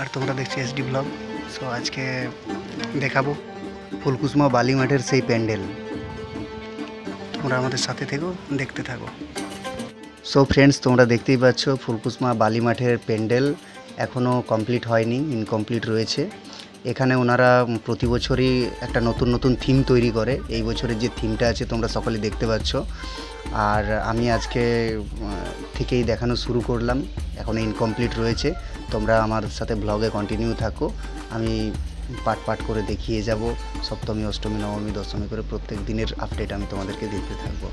আর তোমরা দেখছো SD blog. So আজকে দেখাবো ফুলকুসমা বালি মাঠের সেই প্যান্ডেল। তোমরা আমাদের সাথে থেকো, দেখতে থাকো। সো ফ্রেন্ডস, তোমরা দেখতেই পাচ্ছ ফুলকুসমা বালি মাঠের প্যান্ডেল এখনও কমপ্লিট হয়নি, ইনকমপ্লিট রয়েছে। এখানে ওনারা প্রতি বছরই একটা নতুন নতুন থিম তৈরি করে। এই বছরের যে থিমটা আছে তোমরা সকলে দেখতে পাচ্ছ। আর আমি আজকে থেকেই দেখানো শুরু করলাম, এখন ইনকমপ্লিট রয়েছে। তোমরা আমার সাথে ব্লগে কন্টিনিউ থাকো, আমি পার্ট পার্ট করে দেখিয়ে যাব। সপ্তমী, অষ্টমী, নবমী, দশমী করে প্রত্যেক দিনের আপডেট আমি তোমাদেরকে দিতে থাকবো।